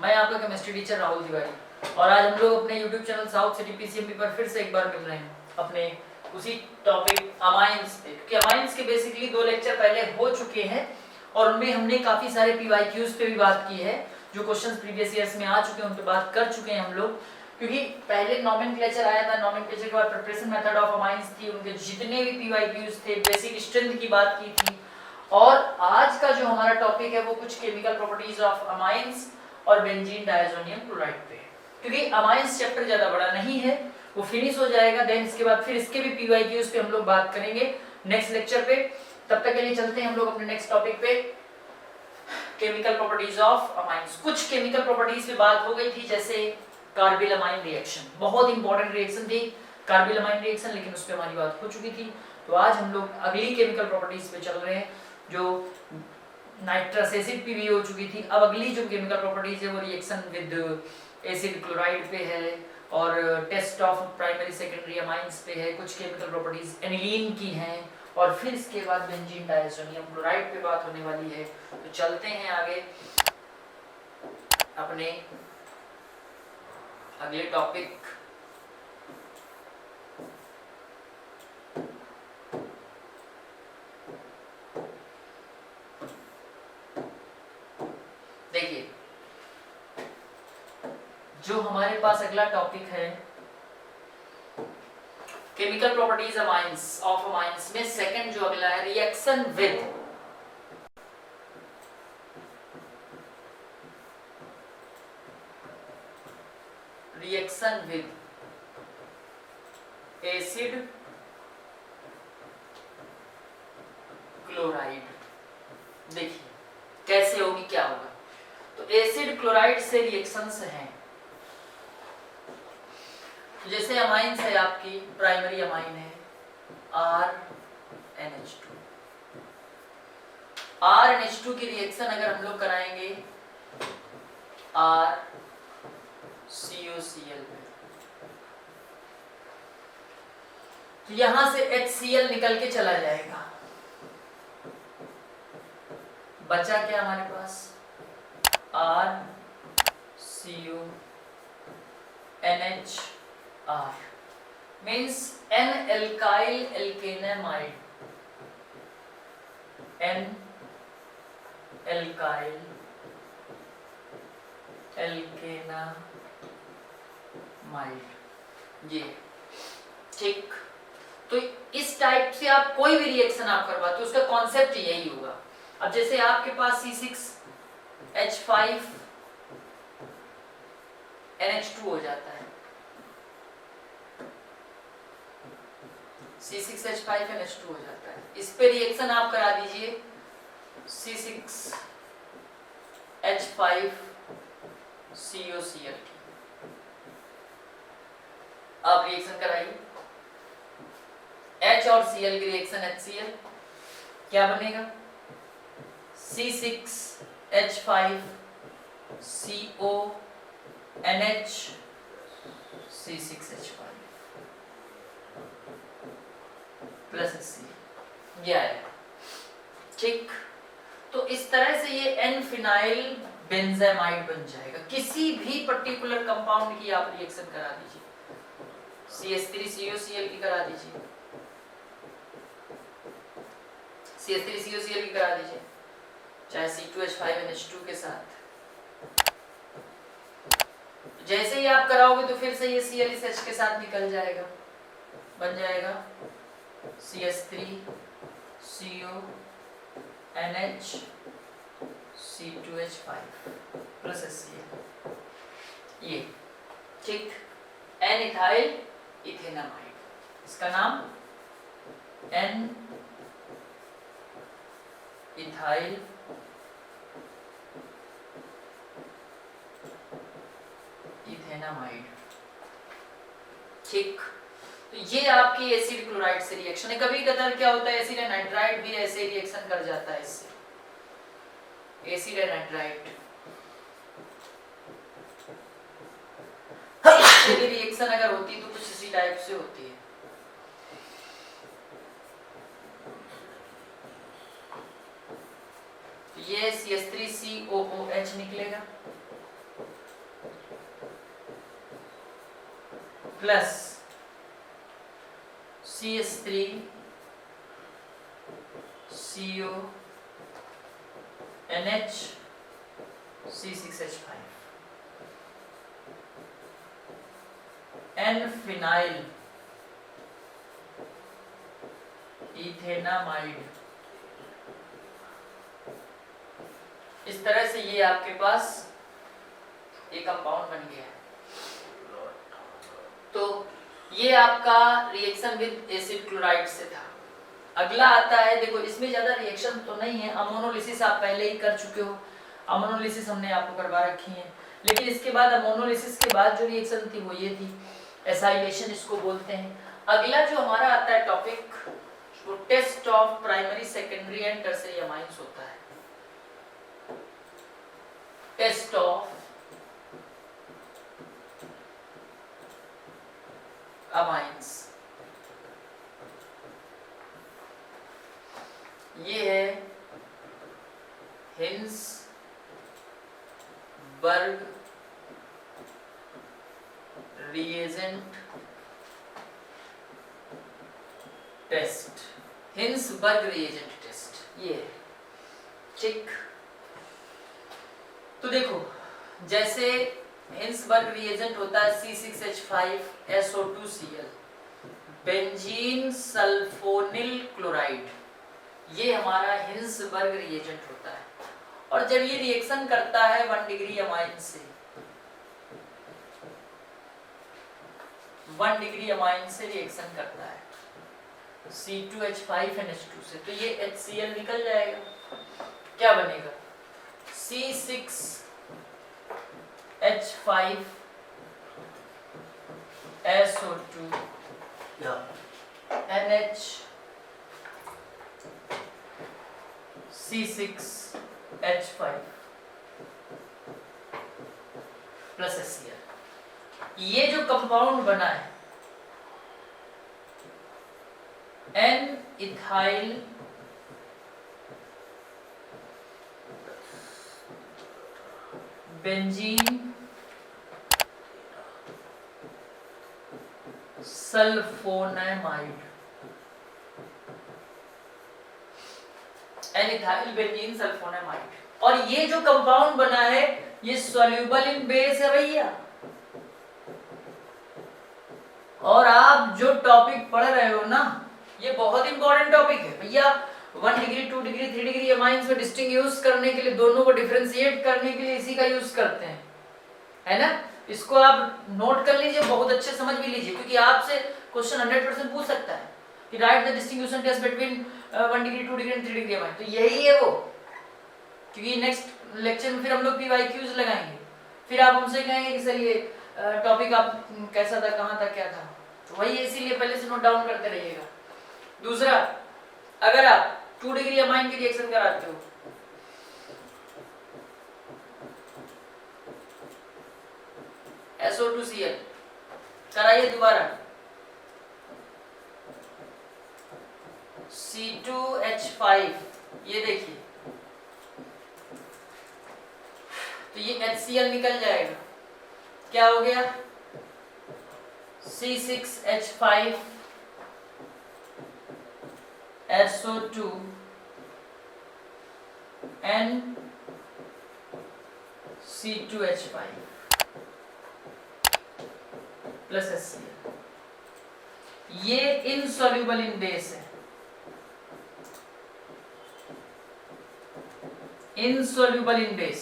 मैं आपका chemistry teacher Rahul Tiwari और आज हम लोग अपने YouTube channel south city PCMB पर फिर से एक बार मिल रहे हैं अपने उसी टॉपिक अमाइंस पे, क्योंकि अमाइंस के बेसिकली 2 लेक्चर पहले हो चुके हैं और उनमें हमने काफ़ी सारे PYQs पे भी बात की है। जो क्वेश्चंस प्रीवियस ईयर्स में आ चुके हैं उन पे बात कर चुके हैं हम लोग, क्योंकि पहले नोमेनक्लेचर आया था, नोमेनक्लेचर के बाद प्रिपरेशन मेथड ऑफ अमाइंस थी, उनके जितने भी PYQs थे, बेसिक स्ट्रेंथ की बात की थी। और आज का जो हमारा टॉपिक है वो कुछ केमिकल प्रॉपर्टीज ऑफ अमाइंस और बेंजीन डायज़ोनियम क्लोराइड पे है, क्योंकि अमाइंस चैप्टर ज़्यादा बड़ा नहीं है, वो फिनिश हो जाएगा। देन इसके बाद फिर इसके भी PYQs पे हम लोग बात करेंगे नेक्स्ट लेक्चर पे। तब तक के लिए चलते हैं हम लोग अपने नेक्स्ट टॉपिक पे, केमिकल प्रॉपर्टीज ऑफ अमाइंस। कुछ केमिकल प्रॉपर्टीज पे बात हो गई थी, जैसे कार्बिल अमाइन रिएक्शन, बहुत इंपॉर्टेंट रिएक्शन थी कार्बिल अमाइन रिएक्शन, लेकिन उस पर हमारी बात हो चुकी थी। तो आज हम लोग अगली केमिकल प्रॉपर्टीज पे चल रहे हैं, जो नाइट्रस एसिड पे भी हो चुकी थी। अब अगली जो केमिकल प्रॉपर्टीज है वो रिएक्शन विद एसिड क्लोराइड पे है और test of primary secondary amines पे है। कुछ केमिकल प्रॉपर्टीज एनिलीन की हैं और फिर इसके बाद बेंजीन डायज़ोनियम क्लोराइड पे बात होने वाली है। तो चलते हैं आगे अपने अगले टॉपिक। देखिए, जो हमारे पास अगला टॉपिक है chemical properties amines of amines में सेकंड जो अगला है रिएक्शन विद एसिड क्लोराइड। देखिए कैसे होगी, क्या होगा। तो एसिड क्लोराइड से रिएक्शंस हैं, जैसे अमाइंस है आपकी, प्राइमरी अमाइन है RNH2। RNH2 की रिएक्शन अगर हम लोग कराएंगे RCOCl में, तो यहां से HCl निकल के चला जाएगा। बचा क्या हमारे पास, RCONH means N alkyl alkanamide, N alkyl alkanamide, ये ठीक। तो इस टाइप से आप कोई भी रिएक्शन आप करवाते हो उसका कॉन्सेप्ट यही होगा। अब जैसे आपके पास C6H5NH2 हो जाता है, C6H5NH2 हो जाता है, इस पे रिएक्शन आप करा दीजिए C6H5COCl की। आप रिएक्शन कराइए, H और Cl की रिएक्शन HCl, क्या बनेगा C6H5CONH C6H5 प्लस HCl, ये आएगा ठीक। तो इस तरह से ये N फिनाइल बेंजामाइड बन जाएगा। किसी भी पर्टिकुलर कंपाउंड की आप रिएक्शन करा दीजिए, CH3COCl की करा दीजिए, CH3COCl की करा दीजिए, चाहे C2H5NH2 के साथ। जैसे ही आप कराओगे तो फिर से ये Cl इस H के साथ निकल जाएगा, बन जाएगा CH3CONH C2H5 प्लस HCl, ये ठीक। N इथाइल इथेनामाइड, इसका नाम N इथाइल इथेनामाइड ठीक। तो ये आपकी एसिड क्लोराइड से रिएक्शन है। कभी कभार क्या होता है, एसिड एनाइड्राइड भी ऐसे रिएक्शन कर जाता है इससे, एसिड एनाइड्राइड भी रिएक्शन अगर होती तो कुछ इसी टाइप से होती है। ये CH3COOH निकलेगा, plus CH3 CO NH C6H5 N phenyl ethanamide. इस तरह से ये आपके पास एक कंपाउंड बन गया है। तो ये आपका रिएक्शन विद एसिड क्लोराइड से था। अगला आता है, देखो इसमें ज्यादा रिएक्शन तो नहीं है, अमोनोलिसिस आप पहले ही कर चुके हो, अमोनोलिसिस हमने आपको करवा रखी है। लेकिन इसके बाद अमोनोलिसिस के बाद जो रिएक्शन थी वो ये थी, एसाइलेशन इसको बोलते हैं। अगला जो हमारा आता है टॉपिक, वो test of primary secondary and tertiary amines होता है। टेस्ट ऑफ अमाइंस, ये है Hinsberg reagent test, Hinsberg reagent test, ये ठीक। तो देखो जैसे हिंसबर्ग रिएजेंट होता है C6H5SO2Cl, बेंजीन सल्फोनिल क्लोराइड, ये हमारा हिंसबर्ग रिएजेंट होता है। और जब ये रिएक्शन करता है 1 डिग्री अमाइन से, 1 डिग्री अमाइन से रिएक्शन करता है C2H5NH2 से, तो ये HCl निकल जाएगा। क्या बनेगा? C6H5SO2 NH C6H5 plus HCl। ये जो कंपाउंड बना है N ethyl benzene sulfonamide, N ethyl benzene sulfonamide. और ये जो कंपाउंड बना है ये सॉल्यूबल इन बेस है भैया। और आप जो टॉपिक पढ़ रहे हो ना, ये बहुत इंपॉर्टेंट टॉपिक है भैया। 1 डिग्री 2 डिग्री 3 डिग्री अमाइंस में डिस्टिंग्विश करने के लिए, दोनों को डिफरेंशिएट करने के लिए इसी का यूज करते हैं, है ना। इसको आप नोट कर लीजिए, बहुत अच्छे समझ भी लीजिए, क्योंकि आपसे क्वेश्चन 100% पूछ सकता है कि write the distinction test between 1 degree 2 degree and 3 degree amines. तो यही है वो, क्योंकि नेक्स्ट लेक्चर में फिर हम लोग PYQs लगाएंगे, फिर आप हमसे कहेंगे कि सर ये टॉपिक आप कैसा था, कहाँ था, क्या था। तो वही है, इसीलिए पहले से नोट डाउन करते रहिएगा। दूसरा, अगर आप 2 डिग्री अमाइन की रिएक्शन कराते हो, SO2Cl कराइए दोबारा, C2H5, ये देखिए, तो ये HCl निकल जाएगा। क्या हो गया? C6H5 SO2 N C2H5 plus HCl। ये इनसॉल्युबल इन बेस है, इनसॉल्युबल इन बेस,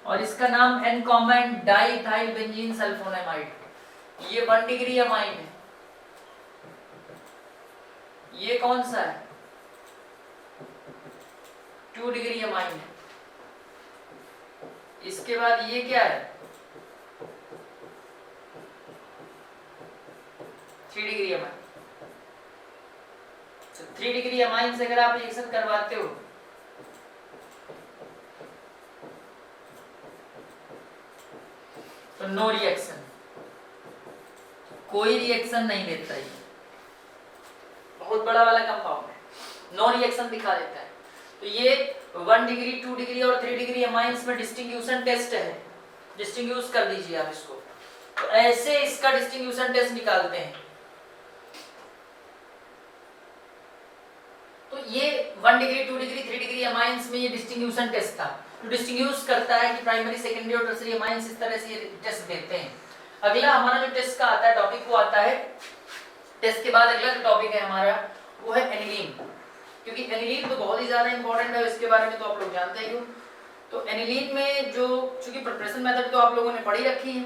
और इसका नाम N combined diethyl benzene sulfonamide. ये 1 डिग्री अमाइन है। ये कौन सा है? 2 डिग्री अमाइन है। इसके बाद ये क्या है? 3 डिग्री अमाइन। तो 3 डिग्री अमाइन से अगर आप रिएक्शन करवाते हो तो नो रिएक्शन, कोई रिएक्शन नहीं देता। ये बहुत बड़ा वाला कंपाउंड है, नो रिएक्शन दिखा देता है। तो ये 1 डिग्री 2 डिग्री और 3 डिग्री अमाइंस में डिस्टिंग्विशन टेस्ट है, डिस्टिंग्विश कर दीजिए आप इसको। तो ऐसे इसका डिस्टिंग्विशन टेस्ट निकालते हैं। तो ये 1 डिग्री 2 डिग्री 3 डिग्री अमाइंस में ये डिस्टिंग्विशन टेस्ट था, जो डिस्टिंग्विश करता है कि प्राइमरी सेकेंडरी और टर्सरी अमाइंस इस तरह से ये टेस्ट देते हैं। अगला हमारा जो टेस्ट का आता है टॉपिक वो आता है, टेस्ट के बाद अगला जो टॉपिक है हमारा वो है एनिलीन, क्योंकि एनिलीन तो बहुत ही ज्यादा इंपॉर्टेंट है, इसके बारे में तो आप लोग जानते ही हो। तो एनिलीन में जो चूंकि प्रिपरेशन मेथड तो आप लोगों ने पढ़ी रखी है,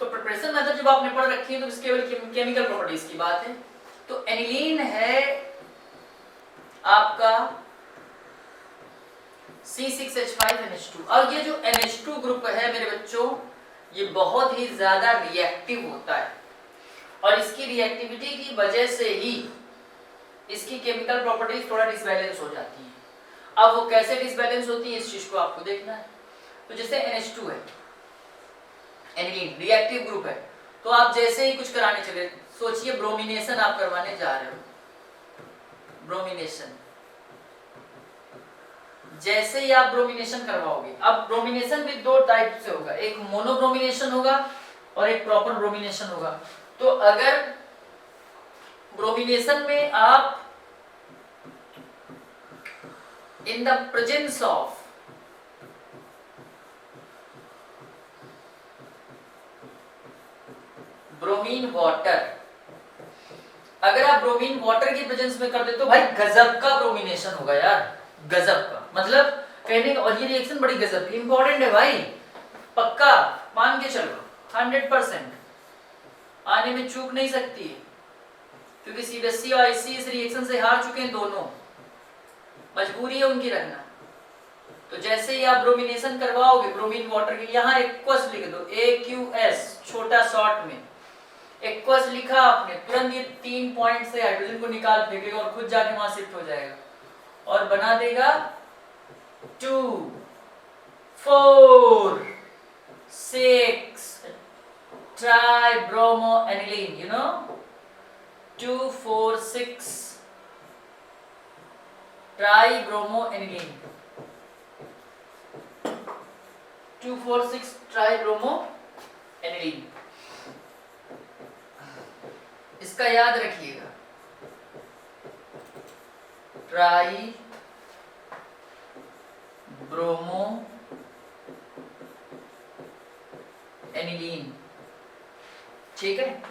तो प्रिपरेशन मेथड जब आपने पढ़ रखी है तो इसके केवल केमिकल प्रॉपर्टीज की बात है। तो एनिलीन है आपका C6H5NH2। और ये जो NH2 ग्रुप है मेरे बच्चों, ये बहुत ही ज्यादा रिएक्टिव होता है और इसकी रिएक्टिविटी की वजह से ही इसकी केमिकल प्रॉपर्टीज थोड़ा डिसबैलेंस हो जाती है। अब वो कैसे डिसबैलेंस होती है इस चीज को आपको देखना है। तो जैसे NH2 है, एनिलीन रिएक्टिव ग्रुप है, तो आप जैसे ही कुछ कराने चले, सोचिए ब्रोमिनेशन आप करवाने जा रहे हो, ब्रोमिनेशन, जैसे ही आप ब्रोमिनेशन करवाओगे, अब ब्रोमिनेशन भी दो टाइप से होगा, एक मोनोब्रोमिनेशन होगा और एक प्रॉपर ब्रोमिनेशन होगा। तो अगर ब्रोमिनेशन में आप in the presence of bromine water, अगर आप ब्रोमीन वाटर की प्रेजेंस में कर दे तो भाई गजब का ब्रोमिनेशन होगा यार, गजब का, मतलब कहने का। और ये रिएक्शन बड़ी गजब की इंपॉर्टेंट है भाई, पक्का मान के चलो 100% आने में चूक नहीं सकती है, क्योंकि सीबीएसई और आईसी इस रिएक्शन से हार चुके हैं दोनों, मजबूरी है उनकी रखना। तो जैसे ही आप ब्रोमिनेशन करवाओगे ब्रोमीन वाटर के, यहाँ एक्वस लिख दो, AQS छोटा शॉर्ट में एक्वस लिखा आपने, तुरंत ये 3 पॉइंट से हाइड्रोजन को निकाल फेंकेगा और खुद जाके वहां शिफ्ट हो जाएगा और बना देगा 2 4 6 tribromo aniline, you know 2 4 6 tribromo aniline, 2 4 6 tribromo aniline. इसका याद रखिएगा, ट्राई ब्रोमो एनिलीन, ठीक है।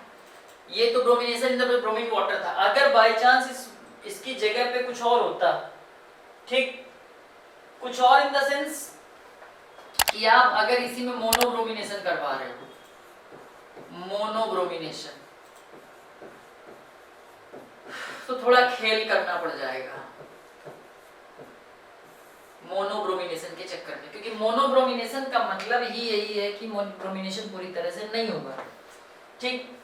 ये तो bromination in the bromine water था। अगर बाय चांस इसकी जगह पे कुछ और होता, ठीक, कुछ और इन द सेंस कि आप अगर इसी में मोनोब्रोमिनेशन करवा रहे हो, मोनोब्रोमिनेशन, तो थोड़ा खेल करना पड़ जाएगा मोनोब्रोमिनेशन के चक्कर में, क्योंकि मोनोब्रोमिनेशन का मतलब ही यही है कि मोनोब्रोमिनेशन पूरी तरह से नहीं होगा, ठीक।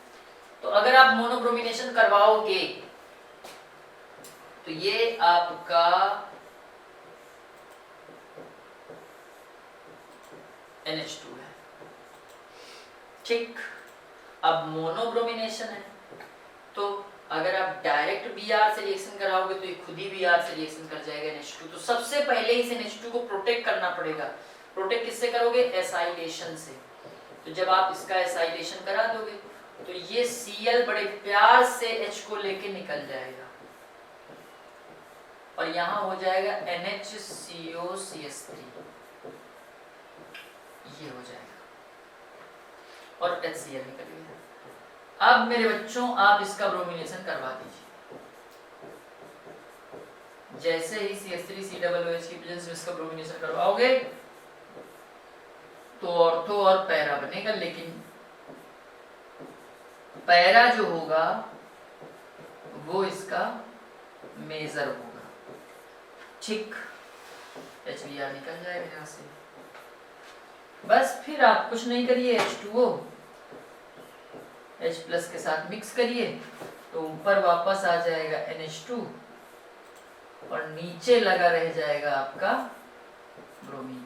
तो अगर आप मोनोब्रोमिनेशन करवाओगे तो ये आपका NH2 है, ठीक। अब मोनोब्रोमिनेशन है, तो अगर आप डायरेक्ट Br से रिएक्शन कराओगे तो ये खुद ही Br से रिएक्शन कर जाएगा NH2। तो सबसे पहले इस NH2 को प्रोटेक्ट करना पड़ेगा। प्रोटेक्ट किससे करोगे? एसाइलेशन से। तो जब आप इसका एसाइलेशन करा दोगे तो ये Cl बड़े प्यार से H को लेके निकल जाएगा और यहाँ हो जाएगा NHCOCH3, ये हो जाएगा और HCl निकल गया। अब मेरे बच्चों आप इसका ब्रोमिनेशन करवा दीजिए। जैसे ही CH3COOH की प्रेजेंस में इसका ब्रोमिनेशन करवाओगे तो ऑर्थो और पैरा बनेगा, लेकिन पैरा जो होगा वो इसका मेजर होगा, ठीक। HBr निकल जाएगा यहाँ से। बस फिर आप कुछ नहीं करिए, H2O H प्लस के साथ मिक्स करिए तो ऊपर वापस आ जाएगा NH2 और नीचे लगा रह जाएगा आपका ब्रोमीन,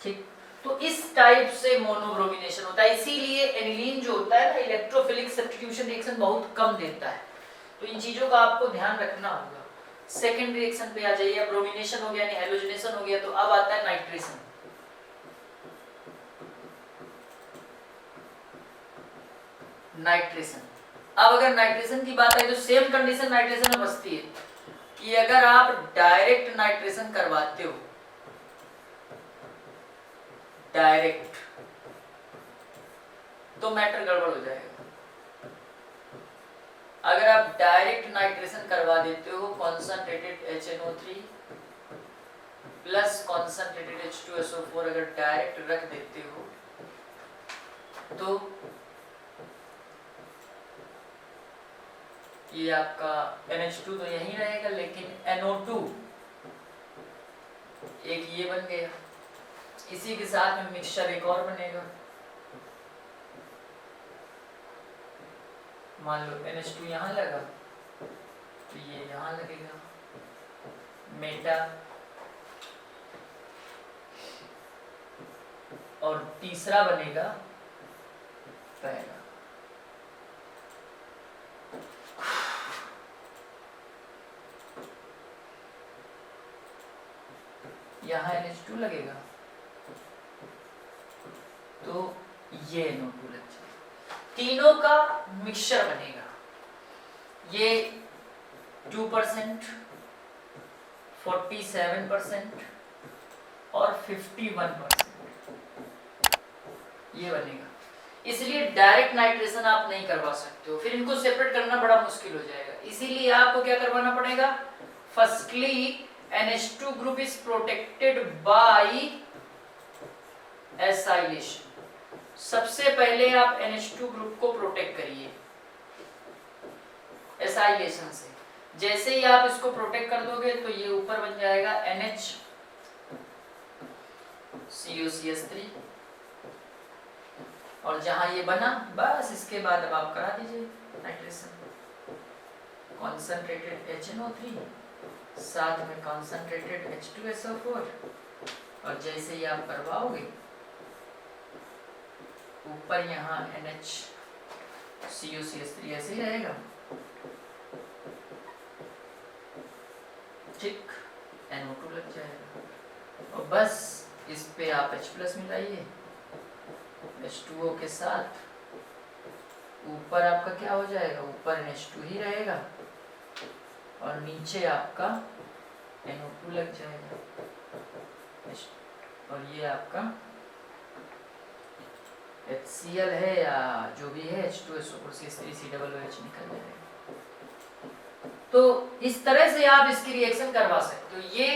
ठीक। तो इस टाइप से मोनोब्रोमिनेशन होता है। इसीलिए एनिलीन जो होता है ना, इलेक्ट्रोफिलिक सब्स्टिट्यूशन रिएक्शन बहुत कम देता है। तो इन चीजों का आपको ध्यान रखना होगा। सेकेंड रिएक्शन पे आ जाइए। ब्रोमिनेशन हो गया, हैलोजिनेशन हो गया, तो अब आता है नाइट्रेशन। नाइट्रेशन। अब अगर नाइट्रेशन की बात है तो सेम कंडीशन नाइट्रेशन में बसती है कि अगर आप डायरेक्ट नाइट्रेशन करवाते हो, डायरेक्ट, तो मैटर गड़बड़ हो जाएगा। अगर आप डायरेक्ट नाइट्रेशन करवा देते हो concentrated HNO3 plus concentrated H2SO4 अगर डायरेक्ट रख देते हो तो ये आपका NH2 तो यही रहेगा, लेकिन NO2 एक ये बन गया, इसी के साथ में मिक्सचर एक और बनेगा। मान लो NH2 यहाँ लगा तो ये यहाँ लगेगा, मेटा, और तीसरा बनेगा पैरा। यहाँ NH2 लगेगा तो ये NO2 लग जाएगा, तीनों का मिक्सचर बनेगा। ये 2%, 47% और 51% ये बनेगा। इसलिए डायरेक्ट नाइट्रेशन आप नहीं करवा सकते हो, फिर इनको सेपरेट करना बड़ा मुश्किल हो जाएगा। इसीलिए आपको क्या करवाना पड़ेगा, firstly NH2 group is protected by acylation. सबसे पहले आप NH2 ग्रुप को प्रोटेक्ट करिए एसाइलेशन से। जैसे ही आप इसको प्रोटेक्ट कर दोगे तो ये ऊपर बन जाएगा NHCOCH3, और जहां ये बना बस इसके बाद अब आप करा दीजिए नाइट्रेशन। कॉन्सनट्रेटेड HNO3 साथ में कॉन्सनट्रेटेड H2SO4, और जैसे ही आप करवाओगे ऊपर यहाँ NHCOCH3 ऐसे ही रहेगा, ठीक, NO2 लग जाएगा, और बस इस पे आप H+ मिलाइए H2O के साथ। ऊपर आपका क्या हो जाएगा, ऊपर NH2 ही रहेगा और नीचे आपका NO2 लग जाएगा, और ये आपका HCl है या जो भी है H2SO4CH3COOH निकल जाएगा। तो इस तरह से आप इसकी रिएक्शन करवा सकते हो। ये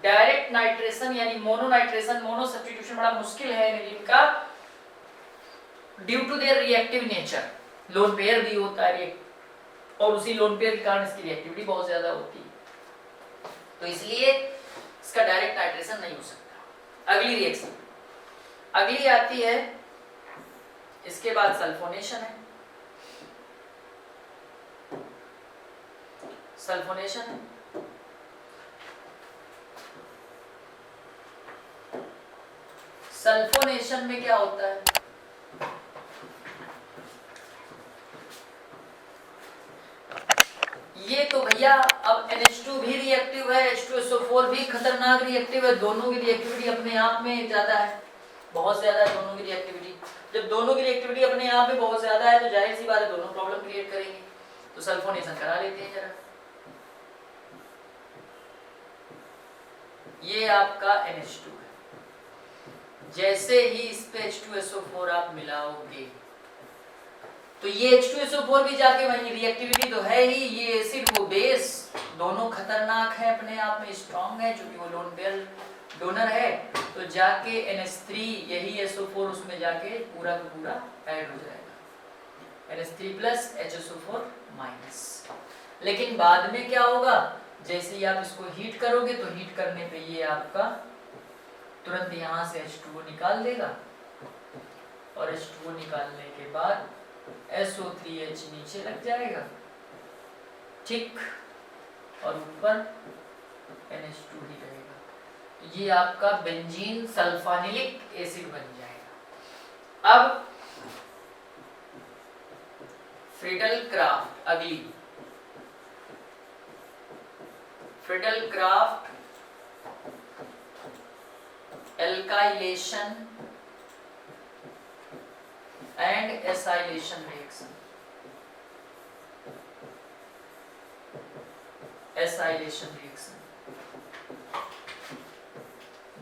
डायरेक्ट नाइट्रेशन यानी मोनो नाइट्रेशन, मोनो सब्स्टिट्यूशन बड़ा मुश्किल है एनिलीन का, due to their reactive nature. Lone pair भी होता है और उसी लोन पेयर के कारण इसकी रिएक्टिविटी बहुत ज्यादा होती है, तो इसलिए इसका डायरेक्ट नाइट्रेशन नहीं हो सकता। अगली रिएक्शन अगली आती है, इसके बाद सल्फोनेशन है। सल्फोनेशन है, सल्फोनेशन में क्या होता है, ये तो भैया अब NH2 भी रिएक्टिव है, H2SO4 भी खतरनाक रिएक्टिव है, दोनों की रिएक्टिविटी अपने आप में ज्यादा है, बहुत ज्यादा है दोनों की रिएक्टिविटी। जब दोनों की रिएक्टिविटी अपने आप में बहुत ज्यादा है तो जाहिर सी बात है दोनों प्रॉब्लम क्रिएट करेंगे, तो सल्फोनेशन करा लेते हैं जरा। ये आपका NH2 है, जैसे ही इस पे H2SO4 आप मिलाओगे तो ये H2SO4 भी जाके वही, रिएक्टिविटी तो है ही, ये एसिड वो बेस दोनों खतरनाक है, अपने आप में स्ट्रॉन्ग है, क्योंकि वो लोन पेयर डोनर है, तो जाके NH3 यही SO4 उसमें जाके पूरा का पूरा ऐड हो जाएगा, NH3 प्लस HSO4 माइनस। लेकिन बाद में क्या होगा, जैसे ही आप इसको हीट करोगे तो हीट करने पे ये आपका तुरंत यहाँ से H2O निकाल देगा, और H2O निकालने के बाद SO3H नीचे लग जाएगा, ठीक, और ऊपर NH2 ही रहेगा। तो ये आपका बेंजीन सल्फोनिलिक एसिड बन जाएगा। अब फ्रीडल क्राफ्ट, अगली Friedel craft alkylation and acylation reaction, acylation reaction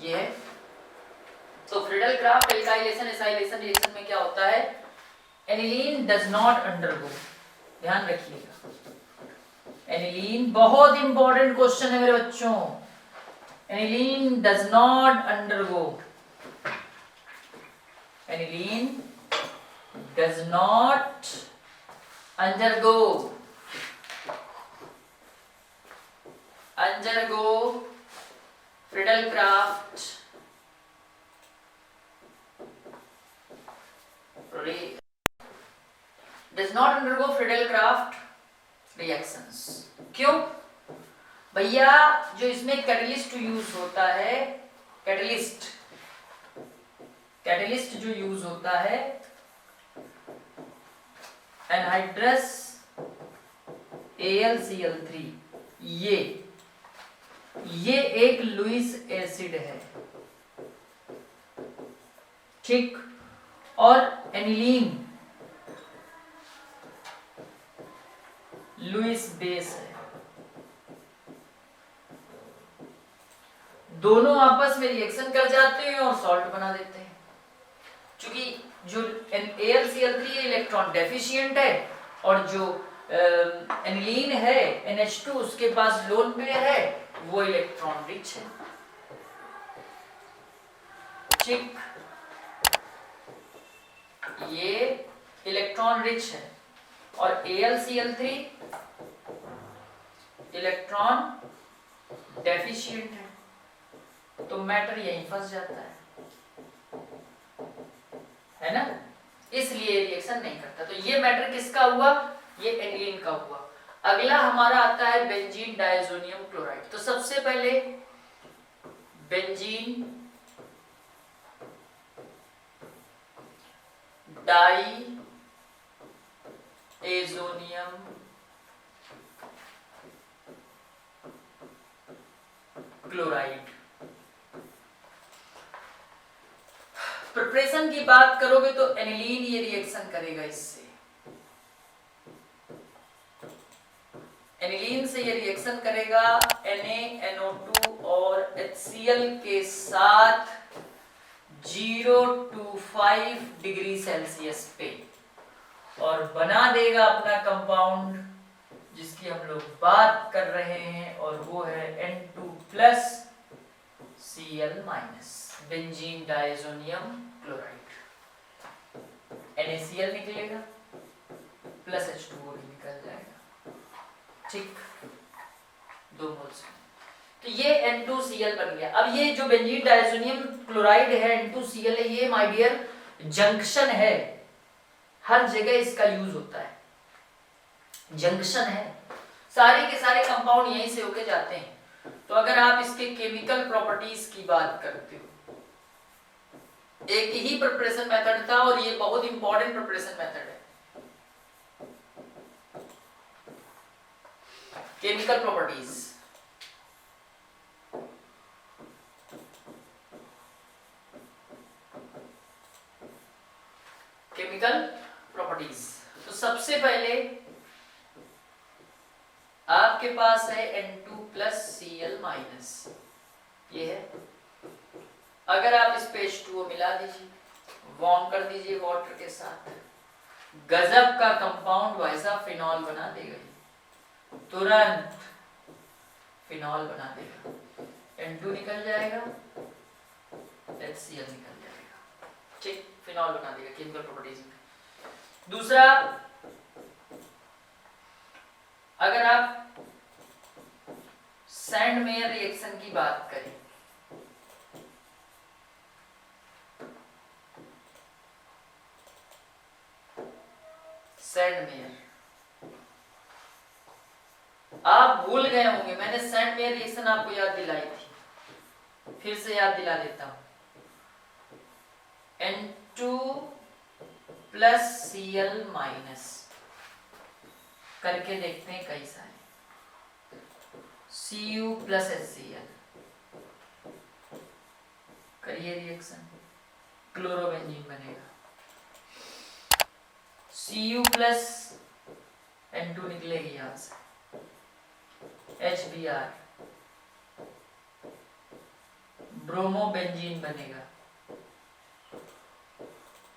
ये है। तो Friedel craft alkylation acylation reaction में क्या होता है, एनिलीन डज नॉट अंडरगो, ध्यान रखिएगा, एनिलीन बहुत इंपॉर्टेंट क्वेश्चन है मेरे बच्चों, aniline does not undergo, aniline does not undergo, undergo Friedel craft does not undergo Friedel-Crafts reactions। क्यों भैया, जो इसमें कैटलिस्ट यूज होता है, कैटलिस्ट जो यूज होता है एनहाइड्रस AlCl3, ये एक लुईस एसिड है, ठीक, और एनिलीन लुईस बेस है, दोनों आपस में रिएक्शन कर जाते हैं और सॉल्ट बना देते हैं। क्योंकि जो AlCl3 इलेक्ट्रॉन डेफिशिएंट है और जो एनिलीन है NH2 उसके पास लोन पेयर है, वो इलेक्ट्रॉन रिच है, ठीक, ये इलेक्ट्रॉन रिच है और AlCl3 इलेक्ट्रॉन डेफिशिएंट है, तो मैटर यहीं फंस जाता है ना, इसलिए रिएक्शन नहीं करता। तो ये मैटर किसका हुआ, ये एनिलीन का हुआ। अगला हमारा आता है बेंजीन डायज़ोनियम क्लोराइड। तो सबसे पहले बेंजीन डाइएजोनियम क्लोराइड, प्रिपरेशन की बात करोगे तो एनिलीन ये रिएक्शन करेगा, इससे एनिलीन से ये रिएक्शन करेगा NaNO2 और HCl के साथ 0 to 5 डिग्री सेल्सियस पे और बना देगा अपना कंपाउंड जिसकी हम लोग बात कर रहे हैं, और वो है N2+ Cl-, benzene diazonium chloride. NaCl निकलेगा प्लस H2O भी निकल जाएगा, ठीक, 2 मोल्स। तो ये N2Cl बन गया। अब ये जो बेंजीन डायज़ोनियम क्लोराइड है, N2Cl है, ये माय डियर जंक्शन है, हर जगह इसका यूज होता है, जंक्शन है, सारे के सारे कंपाउंड यहीं से होके जाते हैं। तो अगर आप इसके केमिकल प्रॉपर्टीज की बात करते हो, एक ही प्रिपरेशन मेथड था और ये बहुत इंपॉर्टेंट प्रिपरेशन मेथड है, केमिकल प्रॉपर्टीज। केमिकल प्रॉपर्टीज, तो सबसे पहले आपके पास है N2+ Cl-, ये है। अगर आप इस पे H2O मिला दीजिए, वार्म कर दीजिए वाटर के साथ, गजब का कंपाउंड वैसा फिनॉल बना देगा, तुरंत फिनॉल बना देगा, N2 निकल जाएगा, HCl निकल जाएगा, ठीक, फिनॉल बना देगा केमिकल प्रॉपर्टीज में। दूसरा, अगर आप सैंडमेयर रिएक्शन की बात करें, सैंडमेयर, आप भूल गए होंगे, मैंने सैंडमेयर रिएक्शन आपको याद दिलाई थी, फिर से याद दिला देता हूं। N2+ Cl- करके देखते हैं कैसा है, Cu+ HCl, करिए रिएक्शन, क्लोरोबेंजीन बनेगा। Cu प्लस N2 निकलेगी यहां से, HBr, ब्रोमोबेंजीन बनेगा,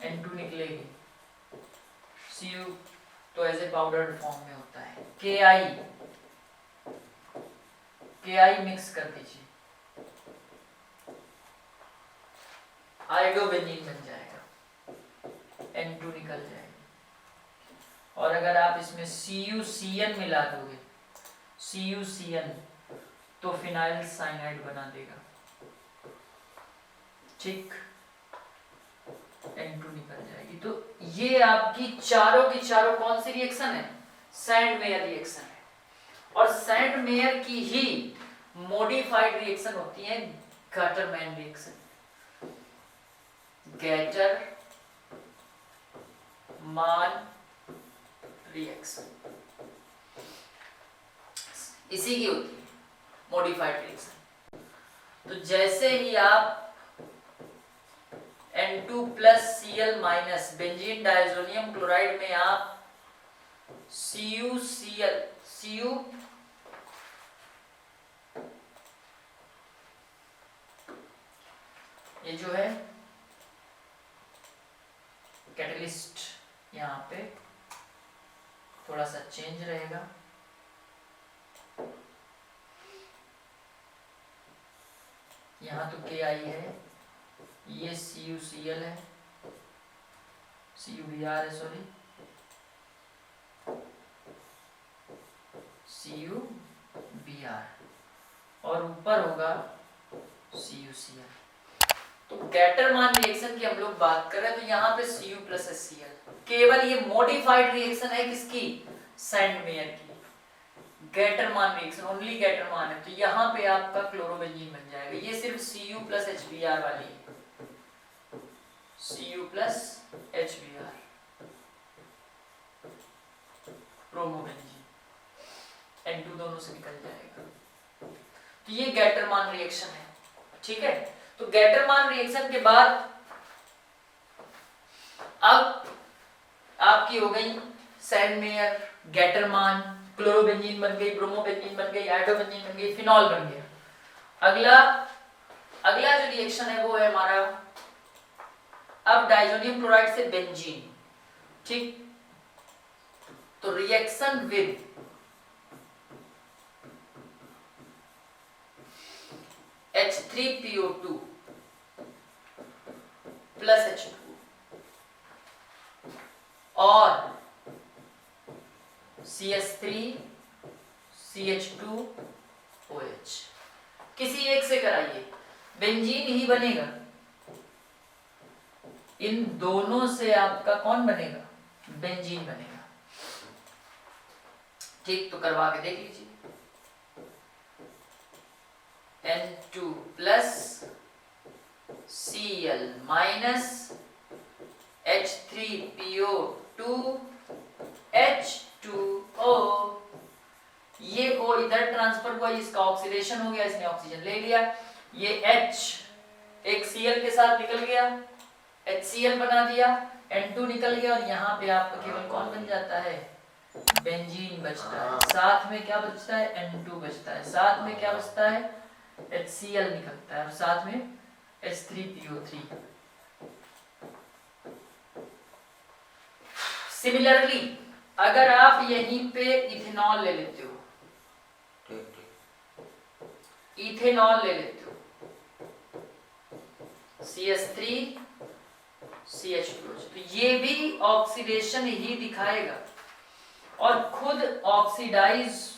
N2 निकलेगी, Cu तो ऐसे पाउडर्ड फॉर्म में होता है, Ki मिक्स कर दीजिए, आयोडोबेंजीन बन जाएगा, N2 निकल जाएगी। और अगर आप इसमें CuCN मिला दोगे, CuCN तो फिनाइल साइनाइड बना देगा, ठीक, N2 निकल जाएगी। तो ये आपकी चारों की चारों कौन सी रिएक्शन है? सैंड-मेयर रिएक्शन है। और सैंड-मेयर की ही मॉडिफाइड रिएक्शन होती है गैटरमैन रिएक्शन, गैटरमान रिएक्शन, इसी की होती है मॉडिफाइड रिएक्शन। तो जैसे ही आप N2 plus Cl minus benzene diazonium chloride में आप CuCl, Cu ये जो है कैटलिस्ट, यहाँ पे थोड़ा सा चेंज रहेगा, यहाँ तो Ki है, ये CuCl है, CuBr है, सॉरी CuBr, और ऊपर होगा CuCl। तो गैटरमान रिएक्शन की हम लोग बात कर रहे हैं, तो यहाँ पे Cu प्लस HCl, केवल ये मॉडिफाइड रिएक्शन है किसकी? सैंड-मेयर की। गैटरमान रिएक्शन, ओनली गैटरमान है, तो यहाँ पे आपका क्लोरोबेंजीन बन जाएगा। ये सिर्फ Cu प्लस HBr वाली है, Cu plus HBr, bromobenzene, N2 दोनों से निकल जाएगा। तो ये गैटरमान रिएक्शन है, ठीक है। तो गैटरमान रिएक्शन के बाद अब आपकी हो गई सैंड-मेयर, गैटरमान, क्लोरोबेंजीन बन गई, ब्रोमोबेंजीन बन गई, आयोडोबेंजीन बन गई, फिनॉल बन गया। अगला जो रिएक्शन है वो है हमारा अब डाइजोनियम क्लोराइड से बेंजीन, ठीक। तो reaction with H3PO2 plus H2 और CH3 CH2OH, किसी एक से कराइए, बेंजीन ही बनेगा। इन दोनों से आपका कौन बनेगा? बेंजीन बनेगा, ठीक। तो करवा के देख लीजिए, N2 plus Cl minus H3PO2 H2O, ये O इधर ट्रांसफर हुआ, इसका ऑक्सीडेशन हो गया, इसने ऑक्सीजन ले लिया, ये H एक Cl के साथ निकल गया, HCl बना दिया, N2 निकल गया, और यहाँ पे आपका केवल कौन बन जाता है? बेंजीन बचता है। साथ में क्या बचता है? N2 बचता है। साथ में क्या बचता है? HCl निकलता है, और साथ में H3PO3। सिमिलरली अगर आप यहीं पे इथेनॉल ले लेते हो, इथेनॉल ले लेते हो, CH3 CH2, तो ये भी ऑक्सीडेशन ही दिखाएगा, और खुद ऑक्सीडाइज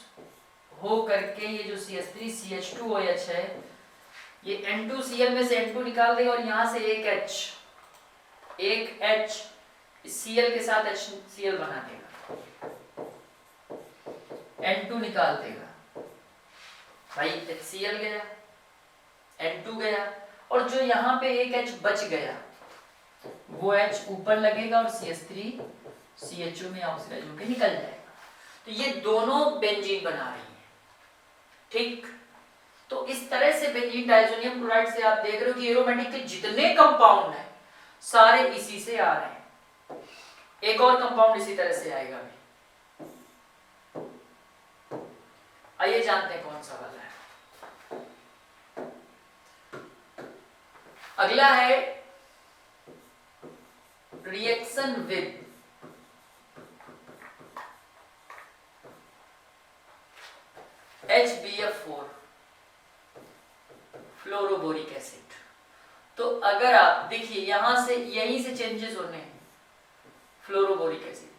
हो करके ये जो CH3 CH2OH है, ये N2Cl में से N2 निकाल देगा, और यहाँ से एक H Cl के साथ HCl बना देगा, N2 निकाल देगा, भाई HCl गया, N2 गया, और जो यहाँ पे एक H बच गया वो H ऊपर लगेगा और CH3 CHO में ऑक्सीडाइज होकर निकल जाएगा। तो ये दोनों बेंजीन बना रही है, ठीक। तो इस तरह से बेंजीन डाइजोनियम क्लोराइड से आप देख रहे हो कि एरोमेटिक के जितने कंपाउंड हैं सारे इसी से आ रहे हैं। एक और कंपाउंड इसी तरह से आएगा भी। आइए जानते हैं कौन सा वाला है। अगला है reaction with HBF4 fluoroboric acid. तो अगर आप देखिए यहां से यहीं से चेंजेस होने हैं, फ्लोरोबोरिक एसिड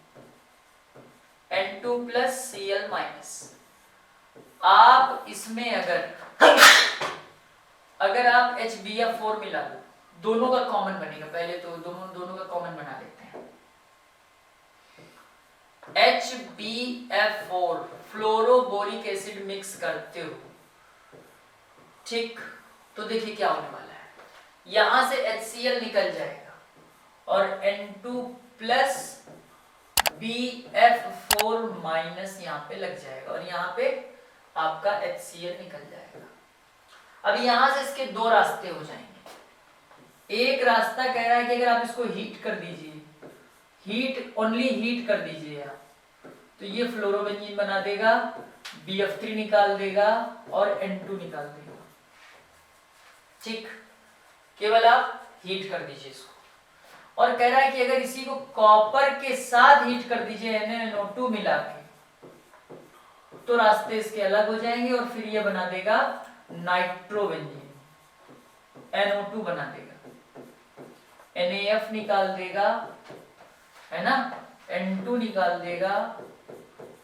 N2+Cl-, आप इसमें अगर आप HBF4 मिला दो, दोनों का कॉमन बनेगा। पहले तो दोनों का कॉमन बना लेते हैं। HBF4 फ्लोरोबोरिक एसिड मिक्स करते हो, ठीक, तो देखिए क्या होने वाला है। यहां से HCl निकल जाएगा और N2+BF4- यहां पे लग जाएगा और यहां पे आपका HCl निकल जाएगा। अब यहां से इसके दो रास्ते हो जाएंगे। एक रास्ता कह रहा है कि अगर आप इसको हीट कर दीजिए, ओनली हीट कर दीजिए आप, तो ये फ्लोरोबेंजीन बना देगा, BF3 निकाल देगा और N2 निकाल देगा। ठीक, केवल आप हीट कर दीजिए इसको। और कह रहा है कि अगर इसी को कॉपर के साथ हीट कर दीजिए NaNO2 मिला के, तो रास्ते इसके अलग हो जाएंगे और फिर ये बना देगा नाइट्रोबेंजीन, NO2 बना देगा, NaF निकाल देगा, है ना, N2 निकाल देगा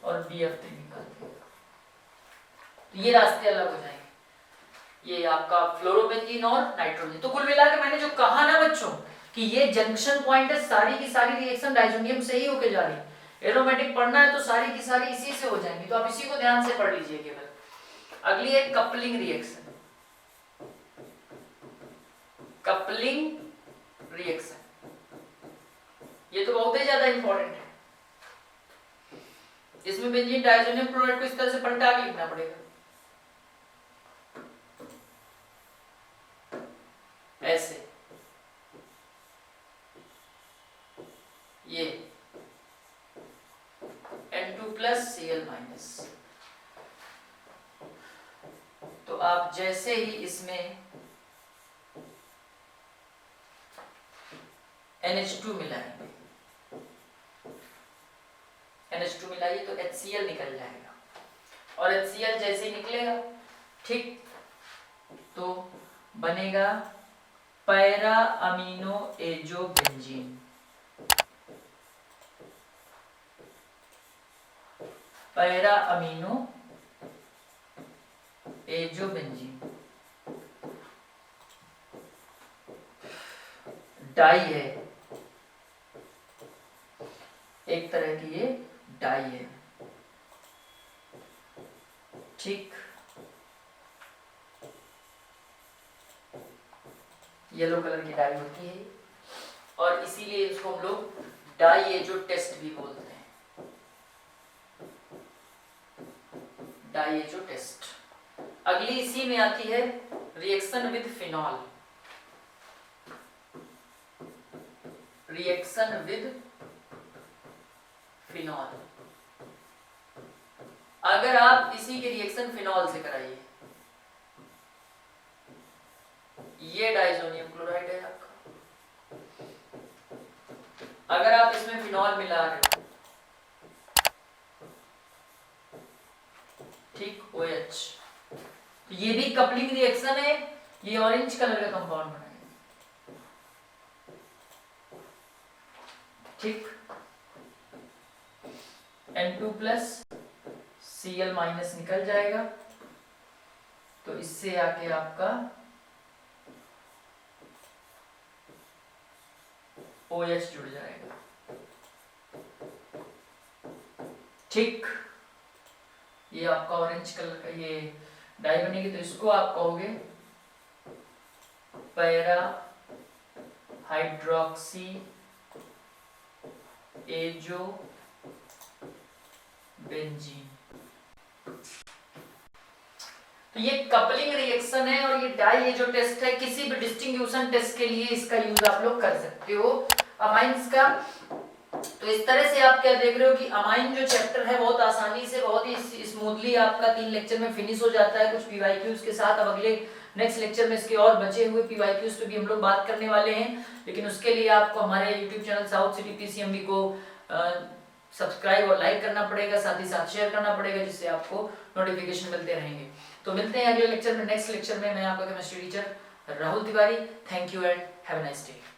और BF3 निकाल देगा। तो ये रास्ते अलग हो जाएंगे, ये आपका फ्लोरोबेंजीन और नाइट्रोबेंजीन। तो कुल मिलाकर मैंने जो कहा ना बच्चों कि ये जंक्शन पॉइंट है, सारी की सारी रिएक्शन डायजोनियम से ही होके जा रही है। एरोमेटिक पढ़ना है तो सारी की सारी इसी से हो जाएंगी, तो आप इसी को ध्यान से पढ़ लीजिए केवल। अगली है कपलिंग रिएक्शन। कपलिंग रिएक्शन, ये तो बहुत ही ज्यादा इंपॉर्टेंट है। इसमें बेंजीन डायजोनियम क्लोराइड को इस तरह से पलटा के लिखना पड़ेगा, ऐसे, ये N2+Cl-। तो आप जैसे ही इसमें NH2 मिलाएंगे, NH2 मिलाइए तो HCl निकल जाएगा और HCl जैसे ही निकलेगा, ठीक, तो बनेगा para amino azobenzene. Para amino azobenzene dye है, एक तरह की ये डाई है, ठीक, येलो कलर की डाई होती है और इसीलिए इसको हम लोग डाई एजो टेस्ट भी बोलते हैं, डाई एजो टेस्ट। अगली इसी में आती है reaction with phenol. Reaction with phenol, अगर आप इसी के रिएक्शन फिनॉल से कराइए, ये डाइजोनियम क्लोराइड है आपका, अगर आप इसमें फिनॉल मिला रहे हो, ठीक, OH, तो ये भी कपलिंग रिएक्शन है, ये ऑरेंज कलर का कंपाउंड बनाएगा, ठीक, N2+Cl- निकल जाएगा, तो इससे आके आपका OH जुड़ जाएगा, ठीक, ये आपका ऑरेंज कलर का ये डाई बनेगी, तो इसको आप कहोगे पैरा हाइड्रोक्सी एजो बेंजीन। तो ये कपलिंग रिएक्शन है और ये डाई एजो टेस्ट है। किसी भी डिस्टिंग्विशन टेस्ट के लिए इसका यूज आप लोग कर सकते हो। अमाइंस का तो इस तरह से आप क्या देख रहे हो कि अमाइन जो चैप्टर है बहुत आसानी से, बहुत ही स्मूथली आपका 3 लेक्चर में फिनिश हो जाता है, कुछ पीवाईक्यूज के साथ। अब अगले नेक्स्ट लेक्चर में इसके और बचे हुए पीवाईक्यूज पे भी हम लोग बात करने वाले हैं, लेकिन उसके लिए आपको हमारे YouTube channel south city PCMB को सब्सक्राइब और लाइक करना पड़ेगा, साथ ही साथ शेयर करना पड़ेगा, जिससे आपको नोटिफिकेशन मिलते रहेंगे। तो मिलते हैं अगले लेक्चर में, नेक्स्ट लेक्चर में। मैं आपका chemistry teacher Rahul Tiwari. Thank you and have a nice day.